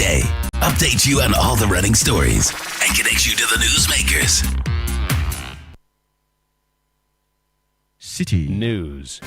midday. Update you on all the running stories and connect you to the newsmakers. Citi News.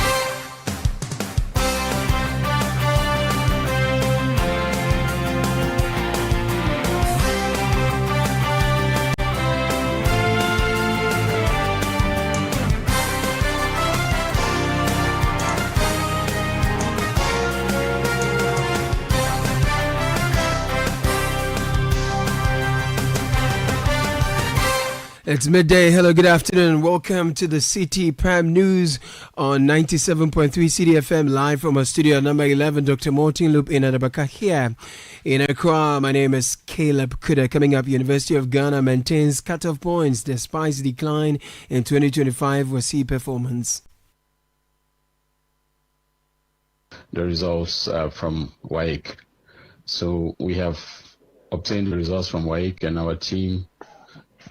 It's midday. Hello, good afternoon. Welcome to the Citi Prime News on 97.3 Citi FM, live from our studio number 11. Dr. Martin Loop in Adabaka here in Accra. My name is Caleb Kuda. Coming up, University of Ghana maintains cutoff points despite decline in 2025 WASI performance. The results from WAEC. So we have obtained the results from WAEC, and our team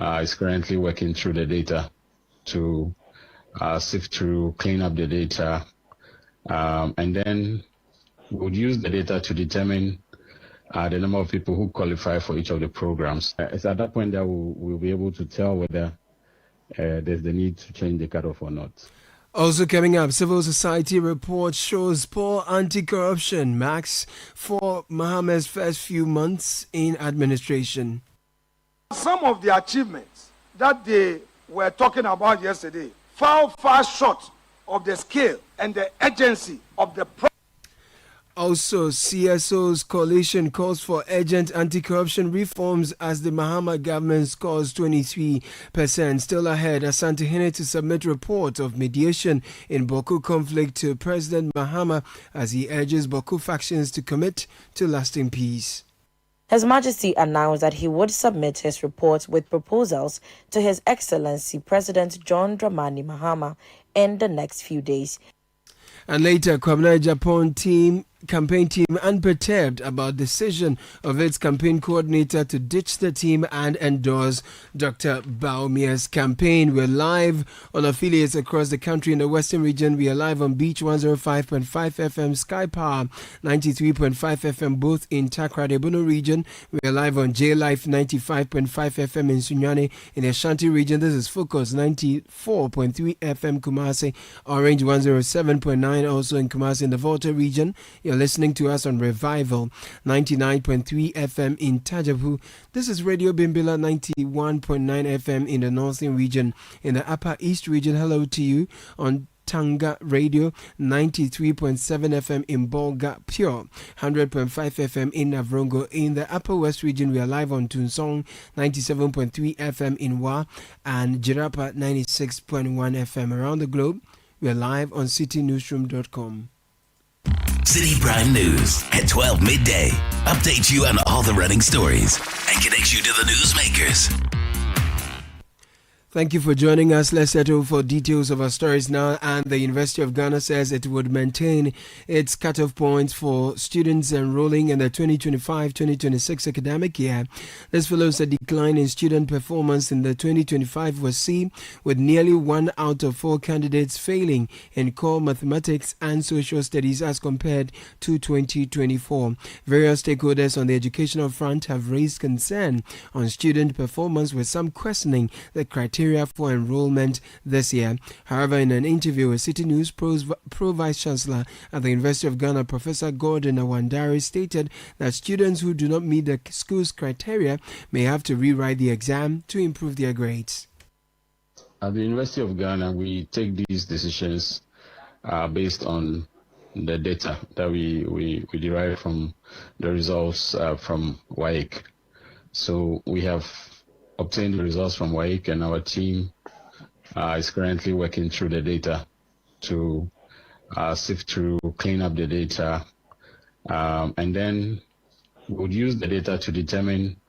is currently working through the data to sift through, clean up the data, and then we'll use the data to determine the number of people who qualify for each of the programs. It's at that point that we'll be able to tell whether there's the need to change the cutoff or not. Also coming up, civil society report shows poor anti-corruption marks for Mahama's first few months in administration. Some of the achievements that they were talking about yesterday fell far short of the scale and the urgency of the Also, CSO's coalition calls for urgent anti-corruption reforms as the Mahama government scores 23%. Still ahead, Asante Hene to submit report of mediation in Boko conflict to President Mahama as he urges Boko factions to commit to lasting peace. His Majesty announced that he would submit his report with proposals to His Excellency President John Dramani Mahama in the next few days. And later, Kwabena Japan campaign team unperturbed about decision of its campaign coordinator to ditch the team and endorse Dr. Baumia's campaign. We're live on affiliates across the country. In the Western region, we are live on Beach 105.5 FM, Sky Power 93.5 FM, both in Takrade Bono region. We are live on J Life 95.5 FM in Sunyani. In the Ashanti region, this is Focus 94.3 FM Kumasi, Orange 107.9 also in Kumasi. In the Volta region, you're listening to us on Revival 99.3 FM in Tajabu. This is Radio Bimbila 91.9 FM in the Northern region. In the Upper East region, hello to you on Tanga Radio 93.7 FM in Bolga, Pure 100.5 FM in Navrongo. In the Upper West region, we are live on Tunsong 97.3 FM in Wa and Jirapa 96.1 FM. Around the globe, we are live on citinewsroom.com. Citi Prime News at 12 midday. Update you on all the running stories and connect you to the newsmakers. Thank you for joining us. Let's settle for details of our stories now. And the University of Ghana says it would maintain its cutoff points for students enrolling in the 2025-2026 academic year. This follows a decline in student performance in the 2025 WASI, with nearly 1 out of 4 candidates failing in core mathematics and social studies as compared to 2024. Various stakeholders on the educational front have raised concern on student performance, with some questioning the criteria for enrollment this year. However, in an interview with Citi News, Pro Vice Chancellor at the University of Ghana, Professor Gordon Awandari, stated that students who do not meet the school's criteria may have to rewrite the exam to improve their grades. At the University of Ghana, we take these decisions based on the data that we derive from the results from WAEC. So we have obtained the results from WAEC, and our team is currently working through the data to sift through, clean up the data, and then we'll use the data to determine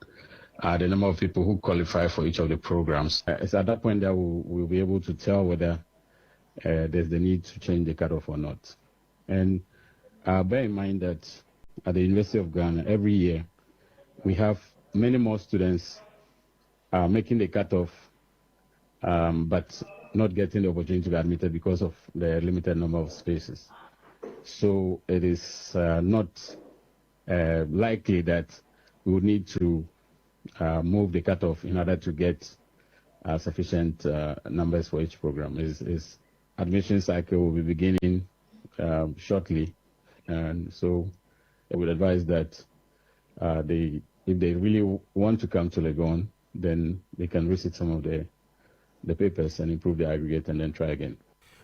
the number of people who qualify for each of the programs. It's at that point that we'll be able to tell whether there's the need to change the cutoff or not. And bear in mind that at the University of Ghana, every year we have many more students making the cutoff, but not getting the opportunity to be admitted because of the limited number of spaces. So it is not likely that we would need to move the cutoff in order to get sufficient numbers for each program. Is admission cycle will be beginning shortly, and so I would advise that if they really want to come to Legon, then they can resit some of the papers and improve the aggregate and then try again.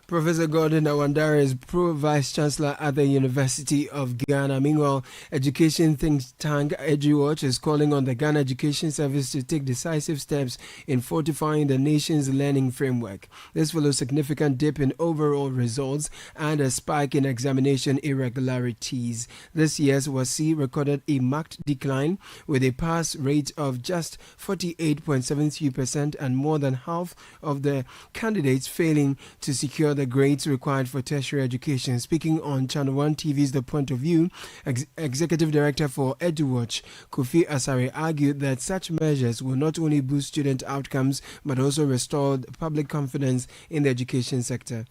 Professor Gordon Awandare is Pro-Vice Chancellor at the University of Ghana. Meanwhile, education think tank EduWatch is calling on the Ghana Education Service to take decisive steps in fortifying the nation's learning framework. This follows significant dip in overall results and a spike in examination irregularities. This year's WASSCE recorded a marked decline with a pass rate of just 48.73% and more than half of the candidates failing to secure the grades required for tertiary education. Speaking on Channel 1 TV's The Point of View, Executive Director for EduWatch, Kofi Asare, argued that such measures will not only boost student outcomes but also restore public confidence in the education sector.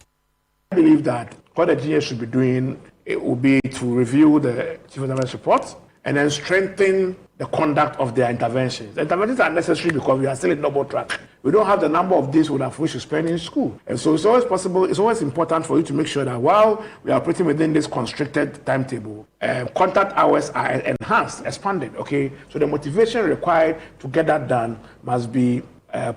I believe that what the GS should be doing it will be to review the Chief Examiner's report and then strengthen the conduct of their interventions. The interventions are necessary because we are still in double track. We don't have the number of days we would have wished to spend in school. And so it's always possible, it's always important for you to make sure that while we are operating within this constricted timetable, contact hours are enhanced, expanded, okay? So the motivation required to get that done must be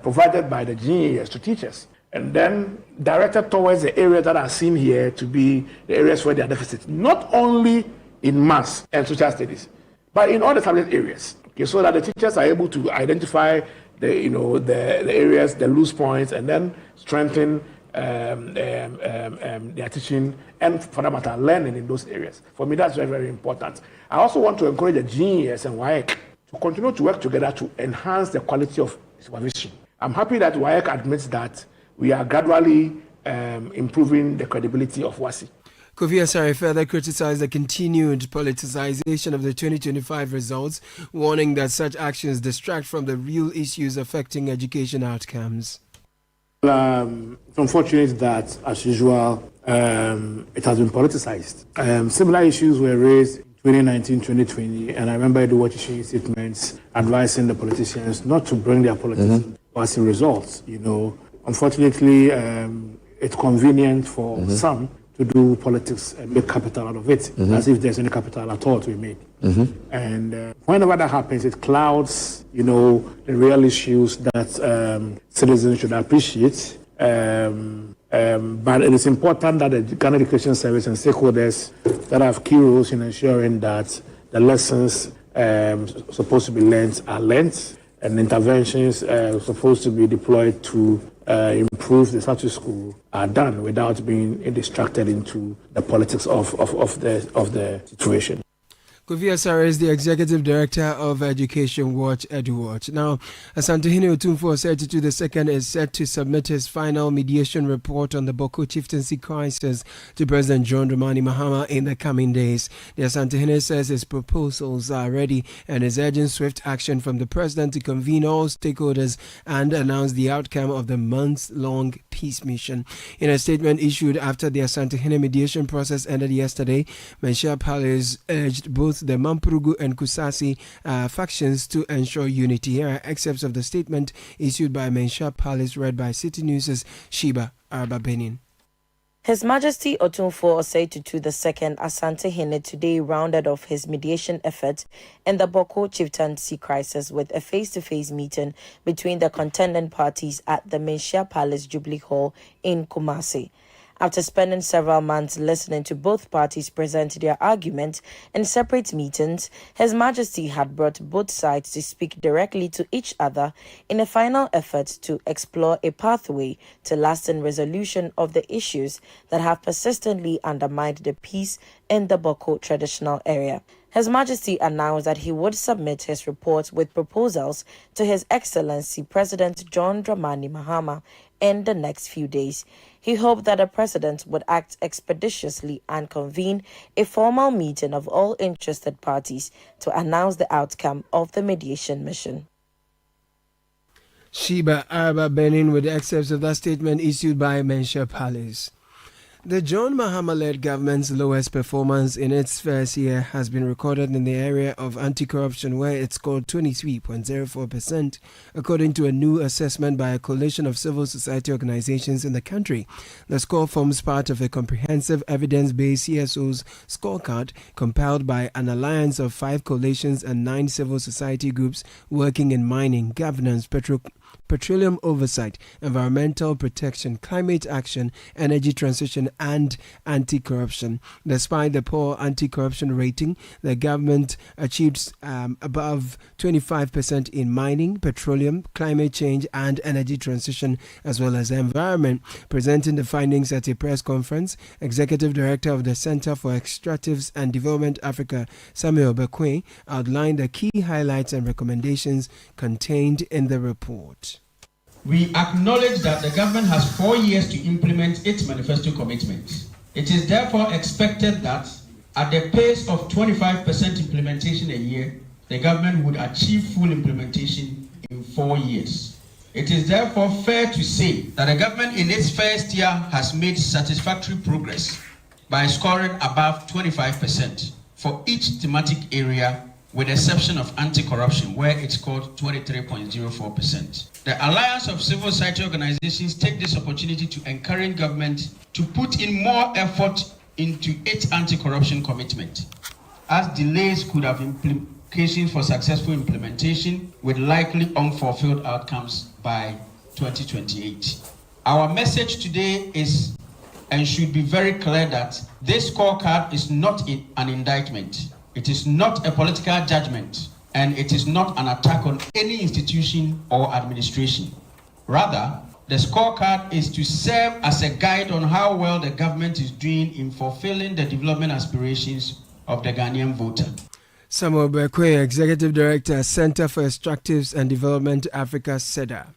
provided by the GES to teachers. And then directed towards the areas that are seen here to be the areas where there are deficits, not only in maths and social studies, but in all the subject areas, okay, so that the teachers are able to identify the areas, the loose points, and then strengthen their teaching and, for that matter, learning in those areas. For me, that's very, very important. I also want to encourage the GES and WAEC to continue to work together to enhance the quality of supervision. I'm happy that WAEC admits that we are gradually improving the credibility of WASSCE. Kofi Asare further criticized the continued politicization of the 2025 results, warning that such actions distract from the real issues affecting education outcomes. It's unfortunate that, as usual, it has been politicized. Similar issues were raised in 2019-2020, and I remember EduWatch issuing statements advising the politicians not to bring their politics as results. You know, unfortunately, it's convenient for some to do politics and make capital out of it, as if there's any capital at all to be made. And whenever that happens, it clouds, the real issues that citizens should appreciate. But it is important that the Ghana Education Service and stakeholders that have key roles in ensuring that the lessons supposed to be learned are learned, and interventions supposed to be deployed to improve the status quo are done without being distracted into the politics of the situation. Kofi Asare is the Executive Director of Education Watch, EduWatch. Now, Asantehene Otumfuo Osei-Tutu II is set to submit his final mediation report on the Boko chieftaincy crisis to President John Dramani Mahama in the coming days. The Asantehene says his proposals are ready and is urging swift action from the President to convene all stakeholders and announce the outcome of the months-long peace mission. In a statement issued after the Asantehene mediation process ended yesterday, Menshia Palace urged both the Mampurugu and Kusasi factions to ensure unity. Here are excerpts of the statement issued by Menshia Palace, read by Citi News' Sheba Arba Benin. His Majesty Otumfuo Osei-Tutu II Asantehene today rounded off his mediation effort in the Boko chieftaincy crisis with a face-to-face meeting between the contending parties at the Menshia Palace Jubilee Hall in Kumasi. After spending several months listening to both parties present their arguments in separate meetings, His Majesty had brought both sides to speak directly to each other in a final effort to explore a pathway to lasting resolution of the issues that have persistently undermined the peace in the Boko traditional area. His Majesty announced that he would submit his report with proposals to His Excellency President John Dramani Mahama in the next few days. He hoped that the President would act expeditiously and convene a formal meeting of all interested parties to announce the outcome of the mediation mission. Sheba Arba Benin with excerpts of that statement issued by Menshia Palace. The John Mahama-led government's lowest performance in its first year has been recorded in the area of anti-corruption, where it scored 23.04%, according to a new assessment by a coalition of civil society organizations in the country. The score forms part of a comprehensive evidence-based CSO's scorecard compiled by an alliance of 5 coalitions and 9 civil society groups working in mining, governance, petroleum oversight, environmental protection, climate action, energy transition, and anti-corruption. Despite the poor anti-corruption rating, the government achieved above 25% in mining, petroleum, climate change, and energy transition, as well as environment. Presenting the findings at a press conference, Executive Director of the Center for Extractives and Development Africa, Samuel Bekwe, outlined the key highlights and recommendations contained in the report. We acknowledge that the government has 4 years to implement its manifesto commitments. It is therefore expected that at the pace of 25% implementation a year, the government would achieve full implementation in 4 years. It is therefore fair to say that the government in its first year has made satisfactory progress by scoring above 25% for each thematic area, with the exception of anti-corruption, where it scored 23.04%. The Alliance of Civil Society Organizations take this opportunity to encourage government to put in more effort into its anti-corruption commitment, as delays could have implications for successful implementation with likely unfulfilled outcomes by 2028. Our message today is and should be very clear that this scorecard is not an indictment. It is not a political judgment, and it is not an attack on any institution or administration. Rather, the scorecard is to serve as a guide on how well the government is doing in fulfilling the development aspirations of the Ghanaian voter. Samuel Bekwe, Executive Director, Center for Extractives and Development Africa, CEDA.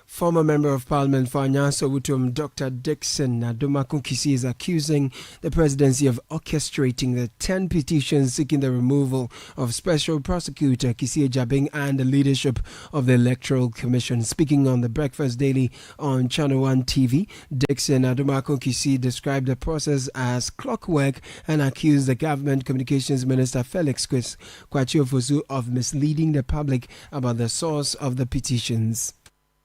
Former Member of Parliament for Anyaso Wutum, Dr. Dixon Adumakun-Kisi, is accusing the presidency of orchestrating the 10 petitions seeking the removal of Special Prosecutor Kisi Jabing and the leadership of the Electoral Commission. Speaking on the Breakfast Daily on Channel 1 TV, Dixon Adumakun-Kisi described the process as clockwork and accused the Government Communications Minister Felix Kwasi of misleading the public about the source of the petitions.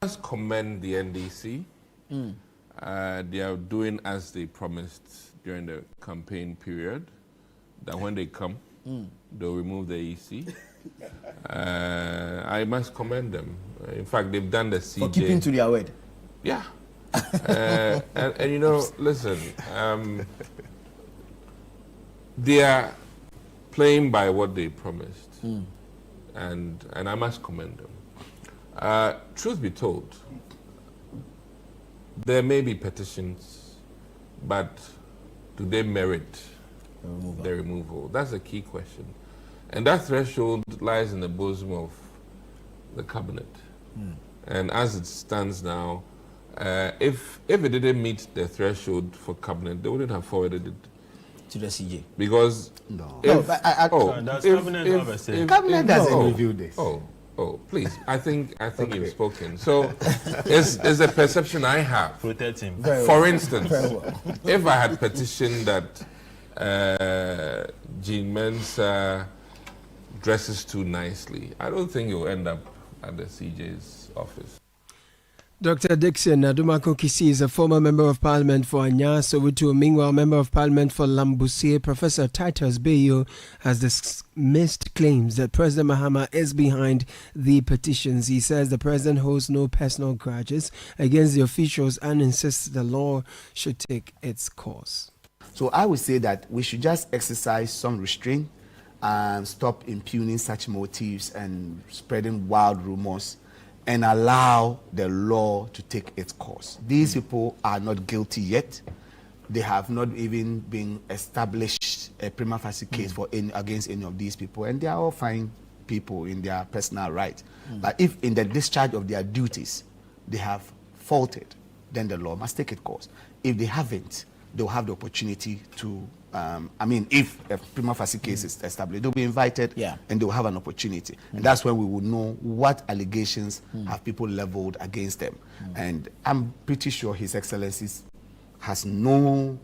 I must commend the NDC. They are doing as they promised during the campaign period, that when they come, they'll remove the EC. I must commend them. In fact, they've done the CJ. For keeping to their word. Yeah. and you know, listen, they are playing by what they promised. And I must commend them. Truth be told, there may be petitions, but do they merit the removal? That's a key question. And that threshold lies in the bosom of the cabinet. And as it stands now, if it didn't meet the threshold for cabinet, they wouldn't have forwarded it to the CJ. Because cabinet doesn't review this. Oh, please! I think okay. You've spoken. So, it's a perception I have. Protect him. For instance, if I had petitioned that Jean Mensah dresses too nicely, I don't think you'll end up at the CJ's office. Dr. Dixon Adumakun-Kisi is a former Member of Parliament for Anyaso Wutum. Meanwhile, Member of Parliament for Lambusie, Professor Titus Bayo, has dismissed claims that President Mahama is behind the petitions. He says the president holds no personal grudges against the officials and insists the law should take its course. So I would say that we should just exercise some restraint and stop impugning such motives and spreading wild rumors, and allow the law to take its course. These people are not guilty yet. They have not even been established a prima facie case against any of these people, and they are all fine people in their personal right. But if in the discharge of their duties they have faulted, then the law must take its course. If they haven't, they'll have the opportunity to if a prima facie case is established, they'll be invited and they'll have an opportunity. And that's when we will know what allegations have people leveled against them. And I'm pretty sure His Excellency has no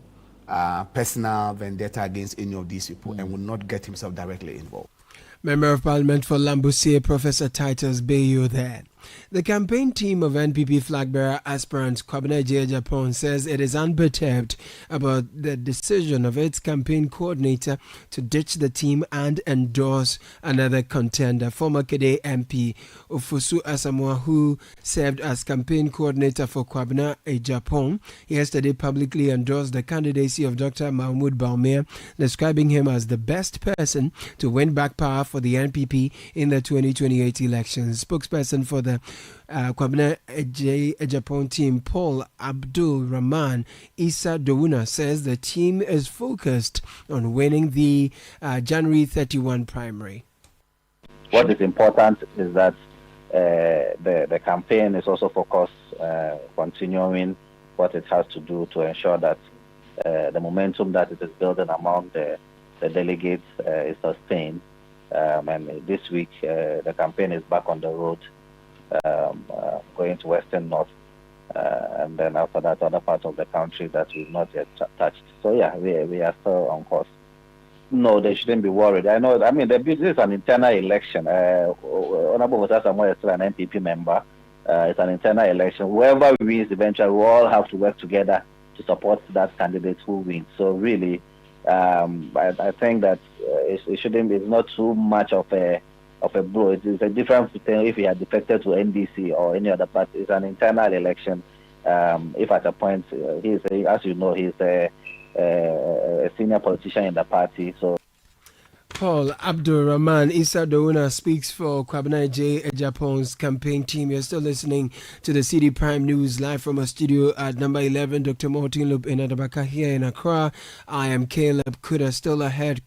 personal vendetta against any of these people and will not get himself directly involved. Member of Parliament for Lambusie, Professor Titus Bayo there. The campaign team of NPP flag bearer aspirant Kwabena Japan says it is unperturbed about the decision of its campaign coordinator to ditch the team and endorse another contender. Former Kede MP Ofosu Asamoah, who served as campaign coordinator for Kwabena Japan, yesterday publicly endorsed the candidacy of Dr. Mahmoud Baumia, describing him as the best person to win back power for the NPP in the 2028 elections. Spokesperson for the Kwabena Japan team, Paul Abdul Rahman Issa Douna, says the team is focused on winning the January 31 primary. What is important is that the campaign is also focused continuing what it has to do to ensure that the momentum that it is building among the delegates is sustained. And this week, the campaign is back on the road, going to Western North, and then after that, other parts of the country that we've not yet touched. So yeah, we are still on course. No, they shouldn't be worried. I know. I mean, this is an internal election. Honorable Samuel is still an NPP member. It's an internal election. Whoever wins eventually, we all have to work together to support that candidate who wins. So really, I think that it shouldn't be. It's not too much of a blow. It's a different thing if he had defected to NDC or any other party. It's an internal election. If at a point he's a senior politician in the party. So Paul Abdul Rahman Issa Douna speaks for Kwabena Japan's campaign team. You're still listening to the Citi Prime News live from a studio at number 11, Dr. Martin Loop in Adabaka here in Accra. I am Caleb Kuda. Still ahead.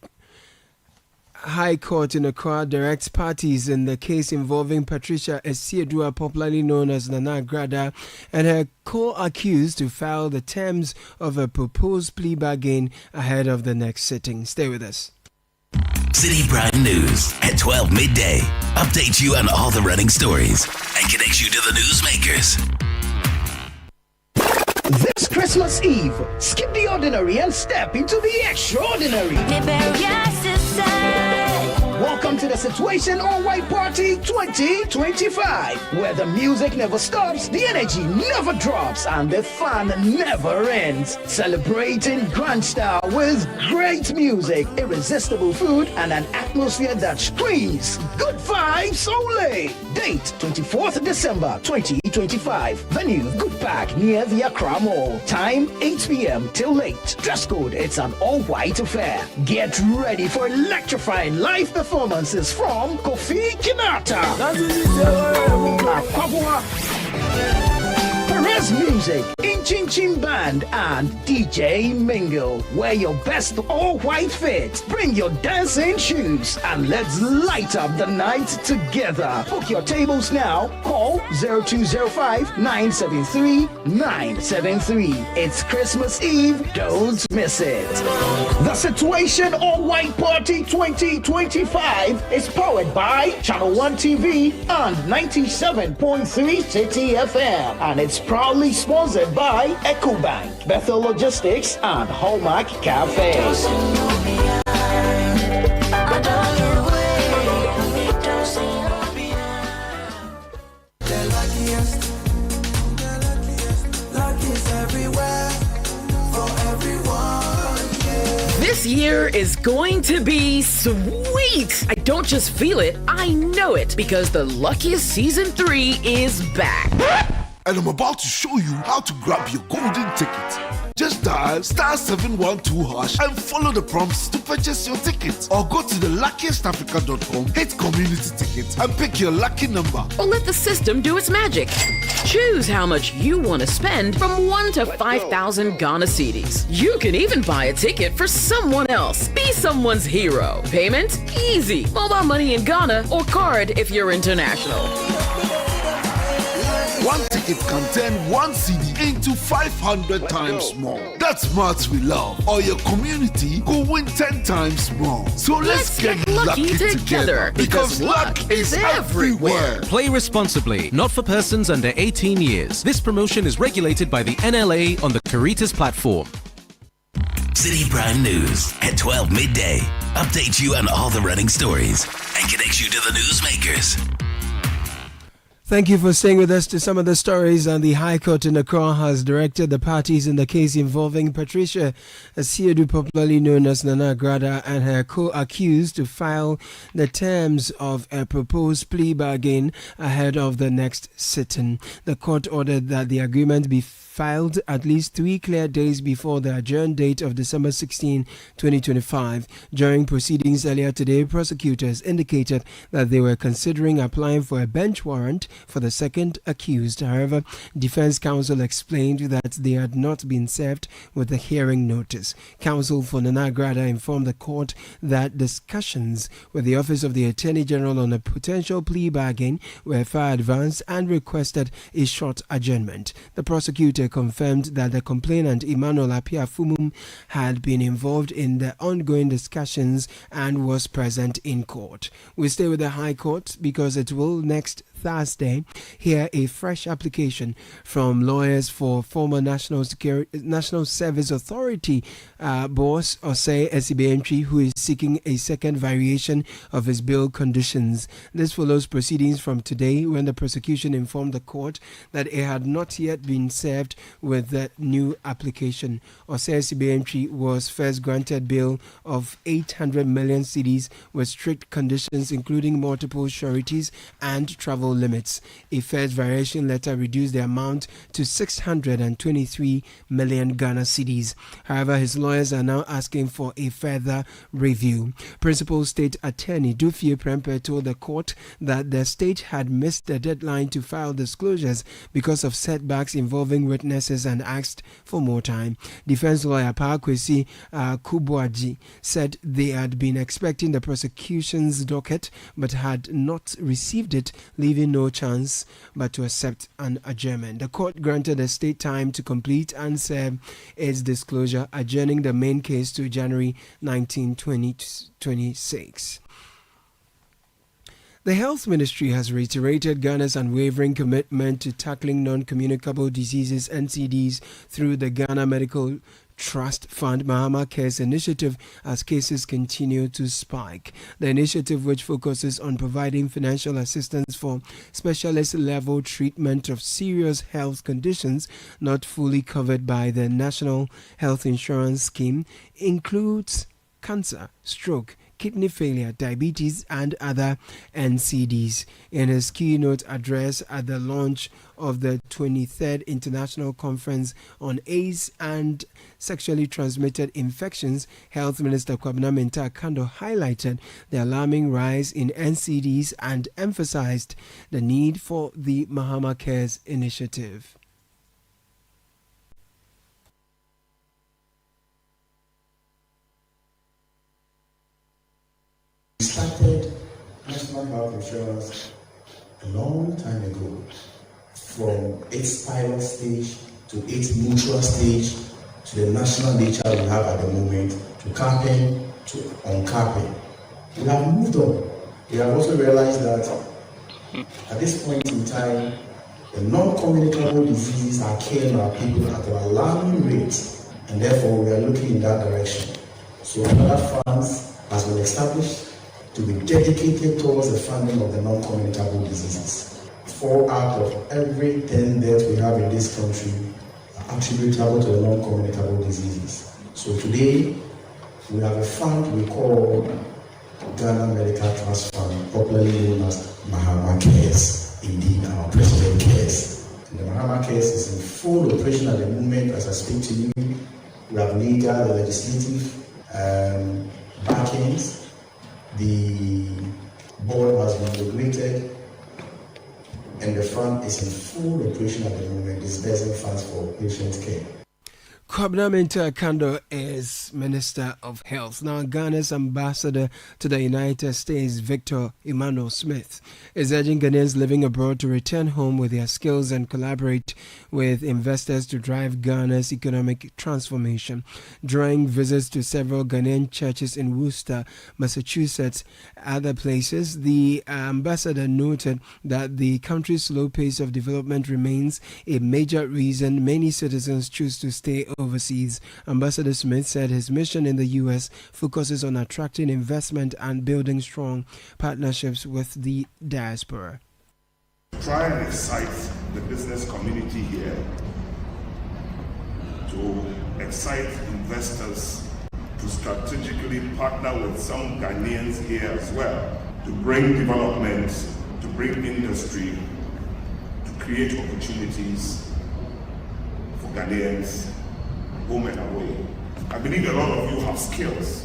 High Court in Accra directs parties in the case involving Patricia Esiedua, popularly known as Nana Grada, and her co-accused to file the terms of a proposed plea bargain ahead of the next sitting. Stay with us. Citi Prime News at 12 midday. Updates you on all the running stories and connects you to the newsmakers. This Christmas Eve, skip the ordinary and step into the extraordinary. Welcome to the Situation All White Party 2025, where the music never stops, the energy never drops, and the fun never ends. Celebrating grand style with great music, irresistible food, and an atmosphere that screams good vibes only. Date 24th December 2025. Venue Good Park near the Accra Mall. Time 8 p.m. till late. Dress code, it's an all-white affair. Get ready for electrifying live performances from Kofi Kinata, Perez Music, Chin Chin Band, and DJ Mingle. Wear your best all-white fit. Bring your dancing shoes and let's light up the night together. Book your tables now. Call 0205-973-973. It's Christmas Eve. Don't miss it. The Situation All White Party 2025 is powered by Channel 1 TV and 97.3 Citi FM, and it's proudly sponsored by EcoBank, Bethel Logistics, and Hallmark Cafe. This year is going to be sweet. I don't just feel it, I know it, because the Luckiest Season 3 is back. And I'm about to show you how to grab your golden ticket. Just dial *712# and follow the prompts to purchase your ticket. Or go to theluckiestafrica.com, hit community tickets, and pick your lucky number. Or let the system do its magic. Choose how much you want to spend from 1 to 5,000 Ghana cedis. You can even buy a ticket for someone else. Be someone's hero. Payment? Easy. Mobile money in Ghana or card if you're international. One ticket can turn one CD into 500 times more. That's maths we love. Or your community go win 10 times more. So let's get lucky together because luck is everywhere. Play responsibly, not for persons under 18 years. This promotion is regulated by the NLA on the Caritas platform. Citi Prime News at 12 midday. Update you on all the running stories and connects you to the newsmakers. Thank you for staying with us to some of the stories. And the High Court in Accra has directed the parties in the case involving Patricia Asiedu, popularly known as Nana Grada, and her co-accused to file the terms of a proposed plea bargain ahead of the next sitting. The court ordered that the agreement be filed at least 3 clear days before the adjourned date of December 16, 2025. During proceedings earlier today, prosecutors indicated that they were considering applying for a bench warrant for the second accused. However, defense counsel explained that they had not been served with a hearing notice. Counsel for Nana Grada informed the court that discussions with the Office of the Attorney General on a potential plea bargain were far advanced and requested a short adjournment. The prosecutor confirmed that the complainant, Emmanuel Apia-Fumum, had been involved in the ongoing discussions and was present in court. We stay with the High Court because it will next Thursday hear a fresh application from lawyers for former National Service Authority boss Osei Esibe-Ntwi, who is seeking a second variation of his bail conditions. This follows proceedings from today when the prosecution informed the court that it had not yet been served with the new application. Osei Esibe-Ntwi was first granted bail of 800 million cedis with strict conditions including multiple sureties and travel limits. A first variation letter reduced the amount to 623 million Ghana cedis. However, his lawyers are now asking for a further review. Principal State Attorney Dufie Prempeh told the court that the state had missed the deadline to file disclosures because of setbacks involving witnesses and asked for more time. Defense lawyer Kwesi Kubuaji said they had been expecting the prosecution's docket but had not received it, leaving no chance but to accept an adjournment. The court granted the state time to complete and serve its disclosure, adjourning the main case to January 19, 2026. The Health Ministry has reiterated Ghana's unwavering commitment to tackling non-communicable diseases (NCDs) through the Ghana Medical Trust Fund Mahama Cares initiative as cases continue to spike. The initiative, which focuses on providing financial assistance for specialist level treatment of serious health conditions not fully covered by the National Health Insurance Scheme, includes cancer, stroke, kidney failure, diabetes, and other NCDs. In his keynote address at the launch of the 23rd International Conference on AIDS and Sexually Transmitted Infections, Health Minister Kwabena Mintah Kando highlighted the alarming rise in NCDs and emphasized the need for the Mahama Cares initiative. We started National Health Insurance a long time ago, from its pilot stage to its mutual stage to the national nature we have at the moment, to capping, to uncapping. We have moved on. We have also realized that at this point in time, the non-communicable diseases are killing our people at an alarming rate, and therefore we are looking in that direction. So another funds has been established to be dedicated towards the funding of the non-communicable diseases. 4 out of every 10 deaths we have in this country are attributable to the non-communicable diseases. So today, we have a fund we call Ghana Medical Trust Fund, popularly known as Mahama Cares. Indeed, our president cares. And the Mahama Cares is in full operation at the moment as I speak to you. We have legal, legislative backings. The board has been regulated and the fund is in full operation at the moment, disbursing funds for patient care. Kwabena Mintah Kando is Minister of Health. Now, Ghana's ambassador to the United States, Victor Emmanuel Smith, is urging Ghanaians living abroad to return home with their skills and collaborate with investors to drive Ghana's economic transformation. During visits to several Ghanaian churches in Worcester, Massachusetts, other places, the ambassador noted that the country's slow pace of development remains a major reason many citizens choose to stay overseas. Ambassador Smith said his mission in the U.S. focuses on attracting investment and building strong partnerships with the diaspora. Try and excite the business community here, to excite investors, to strategically partner with some Ghanaians here as well, to bring development, to bring industry, to create opportunities for Ghanaians home and away. I believe a lot of you have skills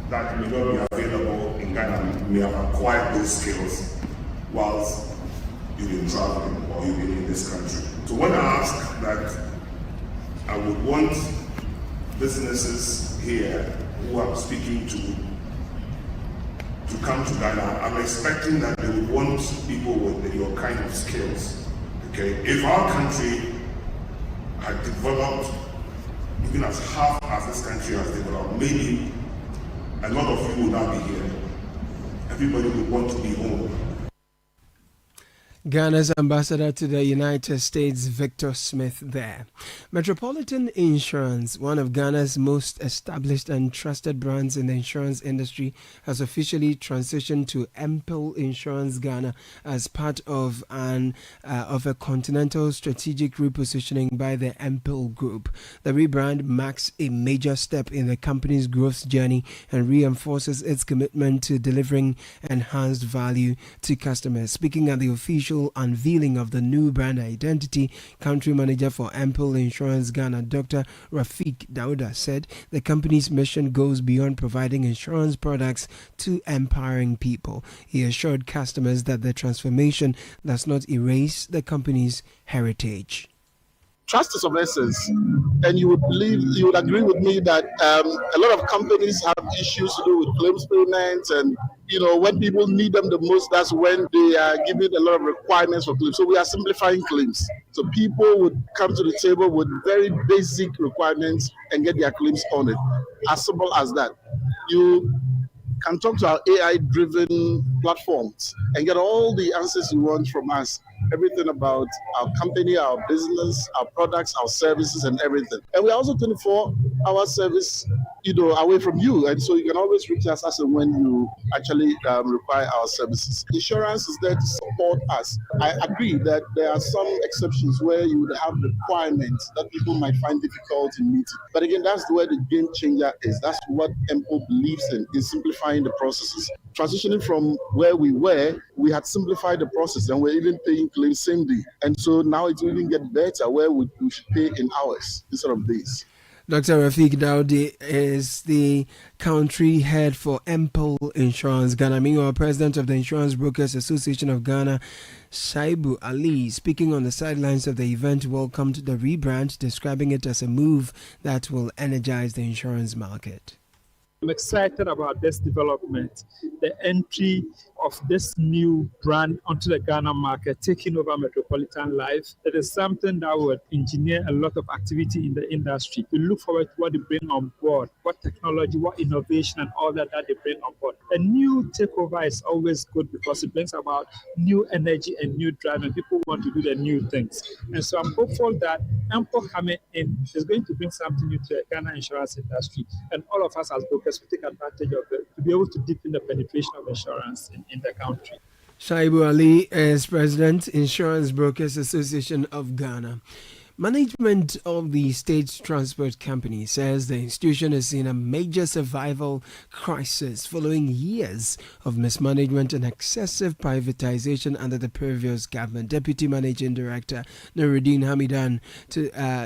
that may not be available in Ghana. You may have acquired those skills whilst you've been traveling or you've been in this country. So when I ask that I would want businesses here who I'm speaking to come to Ghana, I'm expecting that they would want people with your kind of skills. Okay, if our country had developed even as half as this country has developed, maybe a lot of you would not be here. Everybody would want to be home. Ghana's ambassador to the United States, Victor Smith, there. Metropolitan Insurance, one of Ghana's most established and trusted brands in the insurance industry, has officially transitioned to Empel Insurance Ghana as part of a continental strategic repositioning by the Empel Group. The rebrand marks a major step in the company's growth journey and reinforces its commitment to delivering enhanced value to customers. Speaking at the official unveiling of the new brand identity, country manager for Empel Insurance Ghana, Dr. Rafiq Dauda, said the company's mission goes beyond providing insurance products to empowering people. He assured customers that the transformation does not erase the company's heritage. Trust is of essence, and you would agree with me that a lot of companies have issues to do with claims payments, and when people need them the most, that's when they are giving a lot of requirements for claims. So we are simplifying claims, so people would come to the table with very basic requirements and get their claims on it. As simple as that. You can talk to our AI-driven platforms and get all the answers you want from us. Everything about our company, our business, our products, our services, and everything. And we are also 24-hour service, away from you. And so you can always reach us as and when you actually require our services. Insurance is there to support us. I agree that there are some exceptions where you would have requirements that people might find difficult in meeting. But again, that's where the game changer is. That's what Empel believes in simplifying the processes. Transitioning from where we were, we had simplified the process and we're even paying claims same day. And so now it will even get better where we should pay in hours instead of days. Dr. Rafiq Daudi is the country head for Empel Insurance Ghana. Meanwhile, president of the Insurance Brokers Association of Ghana, Shaibu Ali, speaking on the sidelines of the event, welcomed the rebrand, describing it as a move that will energize the insurance market. I'm excited about this development, the entry of this new brand onto the Ghana market, taking over Metropolitan Life. It is something that would engineer a lot of activity in the industry. We look forward to what they bring on board, what technology, what innovation, and all that they bring on board. A new takeover is always good because it brings about new energy and new drive, and people want to do the new things. And so I'm hopeful that Empel coming in is going to bring something new to the Ghana insurance industry, and all of us as brokers will take advantage of it to be able to deepen the penetration of insurance in the country. Shaibu Ali is President, Insurance Brokers Association of Ghana. Management of the State Transport Company says the institution is in a major survival crisis following years of mismanagement and excessive privatization under the previous government. Deputy Managing Director Nuruddin Hamidan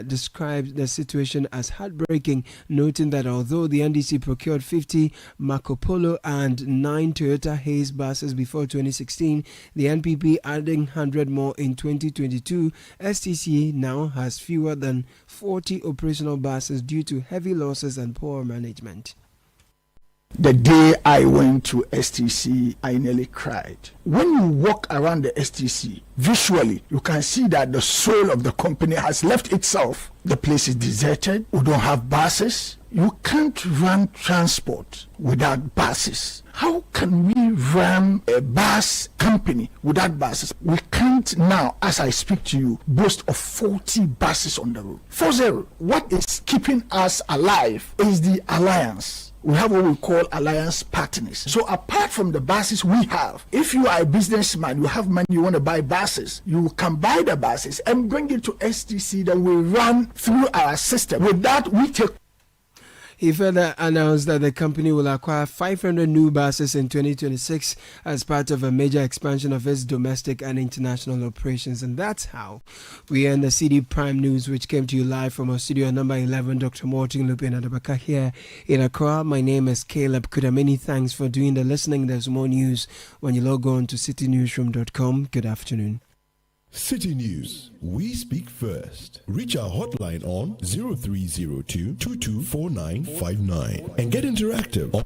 described the situation as heartbreaking, noting that although the NDC procured 50 Marco Polo and 9 Toyota Hayes buses before 2016, the NPP adding 100 more in 2022, STC now has fewer than 40 operational buses due to heavy losses and poor management. The day I went to STC, I nearly cried. When you walk around the STC, visually, you can see that the soul of the company has left itself. The place is deserted. We don't have buses. You can't run transport without buses. How can we run a bus company without buses? We can't now, as I speak to you, boast of 40 buses on the road. 40. What is keeping us alive is the alliance. We have what we call alliance partners. So apart from the buses we have, if you are a businessman, you have money, you want to buy buses, you can buy the buses and bring it to STC, then we run through our system. With that, we take. He further announced that the company will acquire 500 new buses in 2026 as part of a major expansion of its domestic and international operations. And that's how we end the Citi Prime News, which came to you live from our studio number 11. Dr. Morton Lupin Adabaka here in Accra. My name is Caleb Kuda. Many thanks for doing the listening. There's more news when you log on to citynewsroom.com. Good afternoon. Citi News, we speak first. Reach our hotline on 0302 224959 and get interactive.